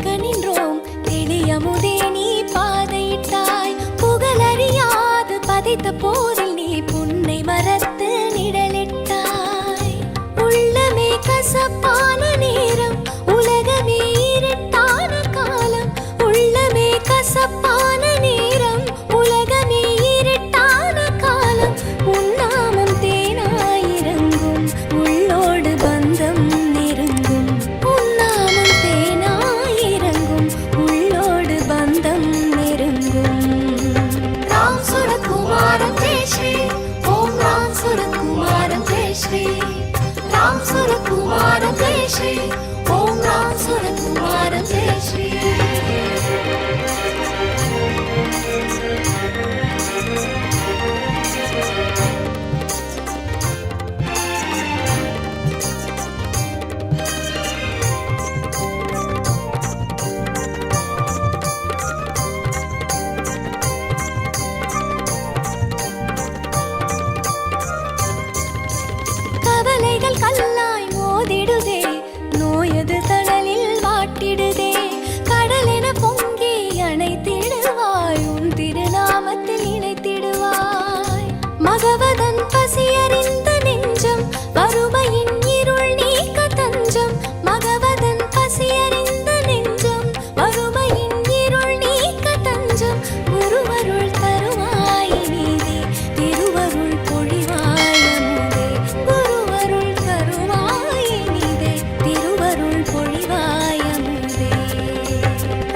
கேட்க நின்றோம். தெளியமுதே நீ பாதையிட்டாய். புகழறியாது பதித்த போதில் நீ புன்னை மரத்து நிழலிட்டாய். உள்ளமே கசப்பான நேரம், உலகமே இருட்டான காலம். உள்ளமே கசப்பான நேரம், உலகமே இருட்டான காலம். உன்னாமம் தேனாயிரங்கும், உள்ளோடு பந்தம் நெருங்கும். உன்னாமம் தேனாயிரங்கும், உள்ளோடு பந்தம் நெருங்கும். ராம் சுரகுமாரம் ஜெய் ஸ்ரீ, ஓம் ராம் சுரகுமாரம் ஜெய் ஸ்ரீ. ராம் சுரகுமாரம் ஜெய் ஸ்ரீ, ஓம் ராம் சுரகுமாரம் ஜெய் ஸ்ரீ. கவலைகள் கல்லாய் மோதிடுதே, நோயது தணலில் வாட்டிடுதே. கடலென பொங்கி அணைத்திடுவாய், உன் திருநாமத்தில் இணைத்திடுவாய். மகவதன் பசியறிந்த நெஞ்சம், வறுமையின் இருள் நீக்க தஞ்சம். மகவதன் பசியறிந்த நெஞ்சம், வறுமையின் இருள் நீக்க தஞ்சம். குருவருள் தருவாய் நீதே, திருவருள் பொழிவாய் அமுதே. குருவருள் தருவாய் நீதே, திருவருள் பொழிவாய் அமுதே.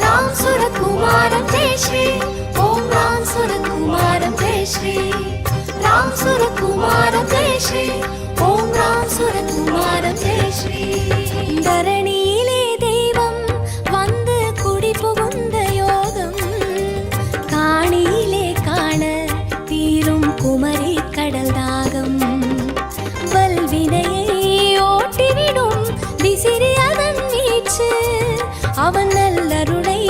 ராம் சுரகுமாரம் ஜெய் ஸ்ரீ, ஓம் ராம் சுரகுமாரம் ஜெய் ஸ்ரீ. ராம் சுரகுமாரம் ஜெய் ஸ்ரீ, ஓம் ராம் சுரகுமாரம் ஜெய் ஸ்ரீ. தரணியிலே தெய்வம் வந்து குடி புகுந்த யோகம், காணியிலே காண தீரும் குமரி கடல் தாகம். வல்வினையை ஓட்டிவிடும் விசிறி அதன் வீச்சு, அவன் நல்லருளை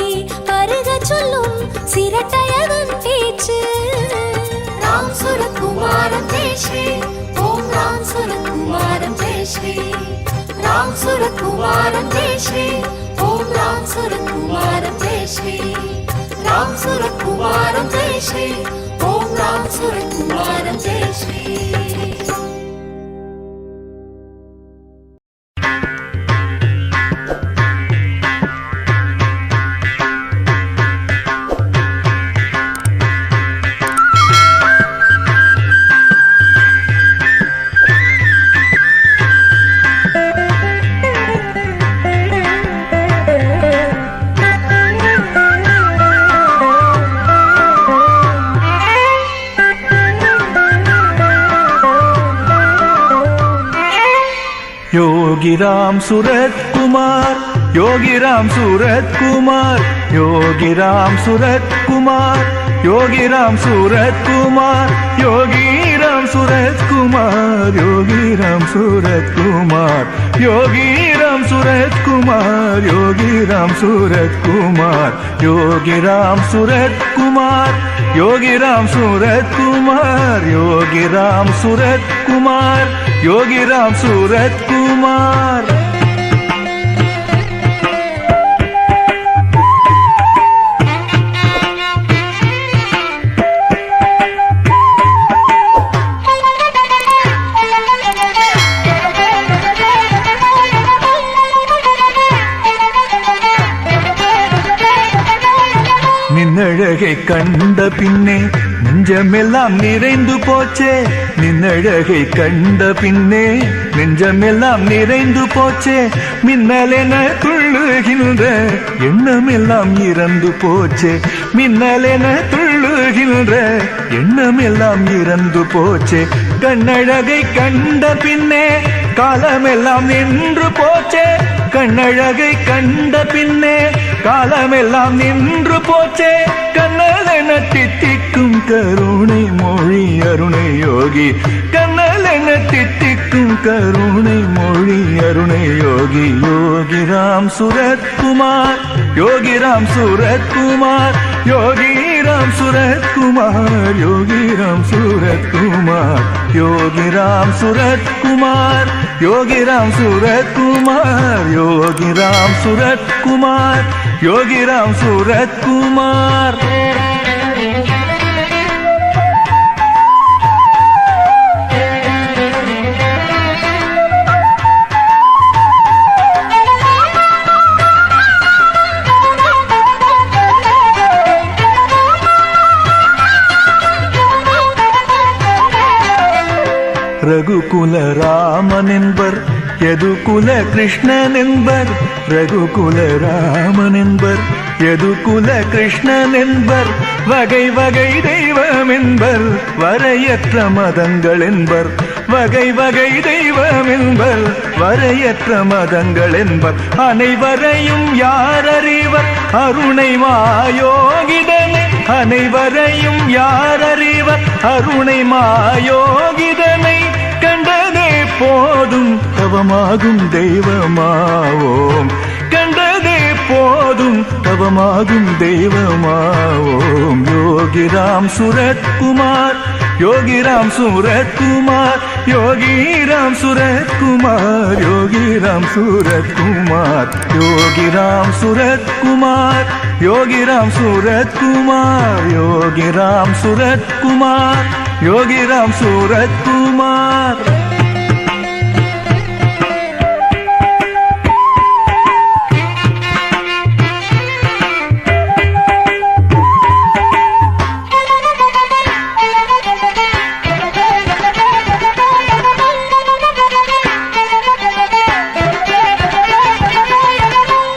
பருக சொல்லும் சிரட்டையதன் பேச்சு. ராம் சுரகுமாரம் ஜெய் ஸ்ரீ, ஓம் ராம் சுரகுமாரம் ஜெய் ஸ்ரீ. ராம் சுரகுமாரம் ஜெய் ஸ்ரீ, ஓம் ராம் சுரகுமாரம் ஜெய் ஸ்ரீ. ராம் சுரகுமாரம் ஜெய் ஸ்ரீ, ஓம் ராம் சுரகுமாரம் ஜெய் ஸ்ரீ. योगी राम सूरत कुमार, योगी राम सूरत कुमार, योगी राम सूरत कुमार, योगी राम सूरत कुमार, योगी राम सूरत कुमार, योगी राम सूरत कुमार, योगी राम सूरत कुमार, योगी राम सूरत कुमार, योगी राम सूरत कुमार, योगी राम सूरत कुमार, योगी राम सूरत कुमार, योगी राम सूरत कुमार. நின்னழகை கண்ட பின்னே நெஞ்சமெல்லாம் நிறைந்து போச்சே, நின்னழகை கண்ட பின்னே நெஞ்சமெல்லாம் நிறைந்து போச்சே. மின்னலென துள்ளுகின்ற எண்ணமெல்லாம் இறந்து போச்சே, மின்னலென துள்ளுகின்ற எண்ணமெல்லாம் இறந்து போச்சே. கண்ணழகை கண்ட பின்னே காலமெல்லாம் நின்று போச்சே, கண்ணழகை கண்ட பின்னே காலமெல்லாம் நின்று போச்சே. கண்ணலென தித்திக்கும் கருணை மொழி அருணை யோகி, கண்ணலென தித்திக்கும் கருணை மொழி அருணை யோகி. யோகி ராம் सूरत कुमार, योगी राम सूरत कुमार, योगी राम सूरत कुमार, योगी राम सूरत कुमार, योगी राम सूरत कुमार, योगी राम सूरत कुमार, योगी राम सूरत कुमार, யோகிராம் சூரத்குமார். ரகுகுல ராமன் என்பர், யதுகுல கிருஷ்ணன் என்பர். ரகுகுல ராமன் என்பர், யதுகுல கிருஷ்ணன் என்பர். வகை வகை தெய்வம் என்பர், வரையற்ற மதங்கள் என்பர். வகை வகை தெய்வம் என்பர், வரையற்ற மதங்கள் என்பர். அனைவரையும் யார் அறிவர் அருணை மாயோகிதனை. அனைவரையும் யார் அறிவர் அருணை மாயோகிதனை. கண்டதே போதும் தவமாகும் தெய்வமாவோம். கண்டதே போதும் தவமாகும் தெய்வமாவோம். யோகிராம் சூரத்குமார், யோகிராம் சூரத்குமார், யோகிராம் சூரத்குமார், யோகிராம் சூரத்குமார், யோகிராம் சூரத்குமார், யோகிராம் சூரத்குமார், யோகிராம் சூரத்குமார், யோகிராம் சூரத்குமார்.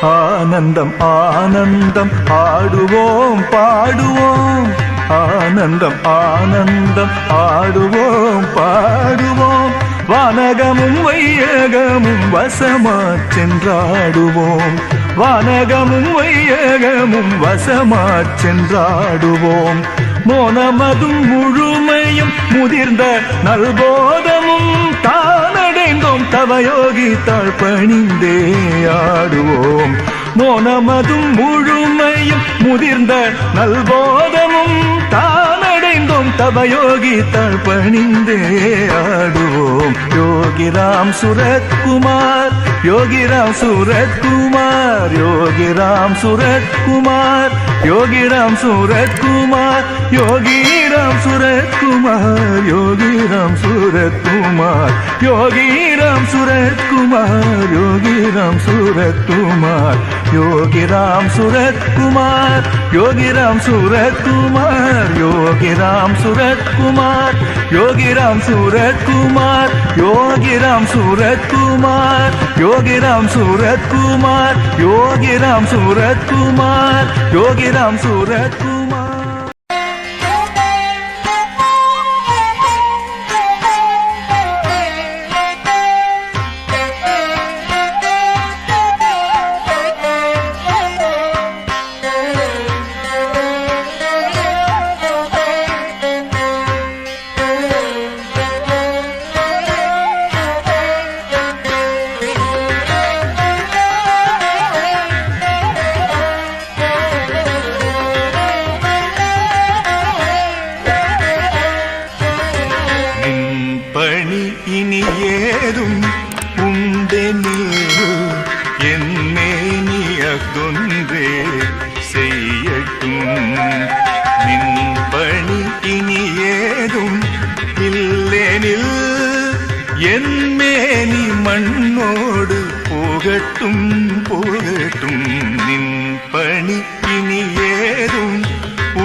ஆனந்தம் ஆனந்தம் ஆடுவோம் பாடுவோம். ஆனந்தம் ஆனந்தம் ஆடுவோம் பாடுவோம். வானகமும் வையகமும் வசமாச் சென்றாடுவோம். வானகமும் வையகமும் வசமாச் சென்றாடுவோம். மோனமதும் முழுமையும் முதிர்ந்த நல்போதமும் தானடைந்தோம் தவயோகி தாழ் பணிந்தே ஆடுவோம். மோனமதும் முழுமையும் முதிர்ந்த நல்போதமும் தானடைந்தோம் தவயோகி தாழ் பணிந்தே ஆடுவோம். யோகிராம் சூரத்குமார், யோகிராம் சூரத்குமார், யோகிராம் சூரத்குமார், யோகிராம் சூரத்குமார், யோகிராம் சூரத்குமார், யோகிராம் சூரத்குமார், யோகிராம் சூரத்குமார், யோகிராம் சூரத்குமார், யோகிராம் சூரத்குமார், யோகிராம் சூரத்குமார், யோகிராம் சூரத்குமார், யோகிராம் சூரத்குமார், யோகிராம் சூரத்குமார், யோகிராம் சூரத்குமார், யோகிராம் சூரத்குமார், யோகிராம் சூரத்குமார். பணி இனி ஏதும் உண்டெனில் என் மேனியதொன்றே செய்யட்டும். நின் பணி இனி ஏதும் இல்லெனில் என் மேனி மண்ணோடு போகட்டும் போகட்டும். நின் பணி இனி ஏதும்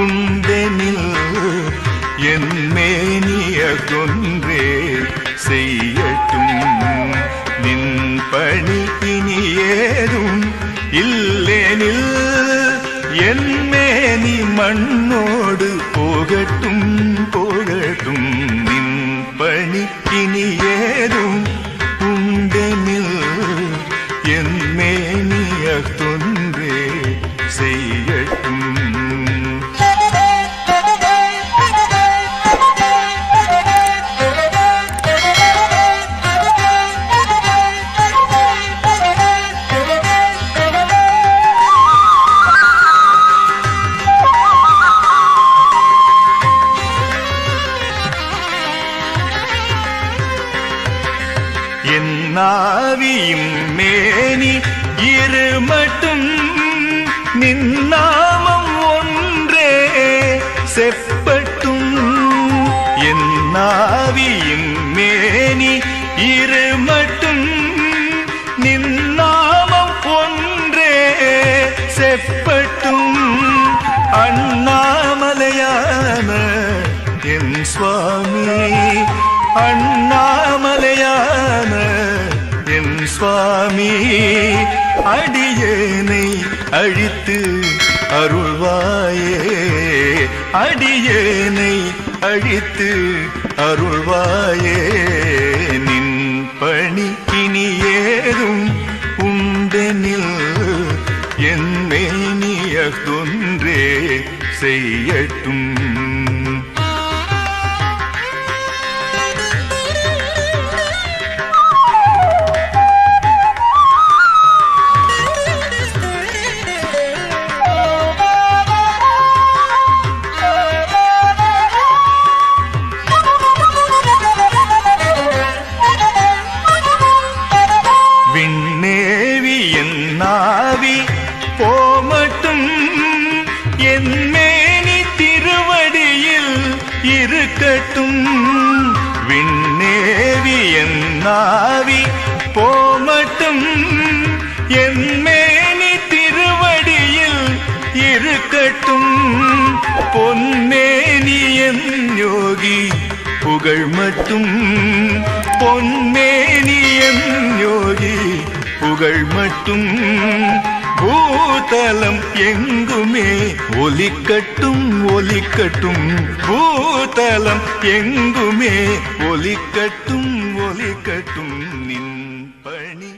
உண்டெனில் என் மேனியதொன்றே செய்யட்டும். நின் பணி இனி ஏதும் இல்லெனில் என் மேனி மண்ணோடு போகட்டும் போகட்டும். நின் பணி இனி ஏதும் உண்டெனில் என் மேனியதொன்றே செய்யட்டும். என் நாவியும் மேனி இரு மட்டும் நின்னாமம் ஒன்றே செப்பட்டும் என் நாவியின் மேனி இருமட்டும் நின்னாமம் ஒன்றே செப்பட்டும் அண்ணாமலையான என் சுவாமி அண்ணாமலையான என் சுவாமி அடியேனை அழித்து அருள்வாயே அடியேனை அழித்து அருள்வாயே நின் பணி இனி ஏதும் உண்டெனில் என் மேனியதொன்றே செய்யட்டும் விண்ணேவி என் நாவி போமட்டும் என் மேனி திருவடியில் இருக்கட்டும் விண்ணேவி என் நாவி போமட்டும் என் மேனி திருவடியில் இருக்கட்டும் பொன்மேனி என் யோகி புகழ் மட்டும் பொன்மேனி என் யோகி புகழ் மட்டும் பூதலம் எங்குமே ஒலிக்கட்டும் ஒலிக்கட்டும் பூதலம் எங்குமே ஒலிக்கட்டும் ஒலிக்கட்டும் நின் பணி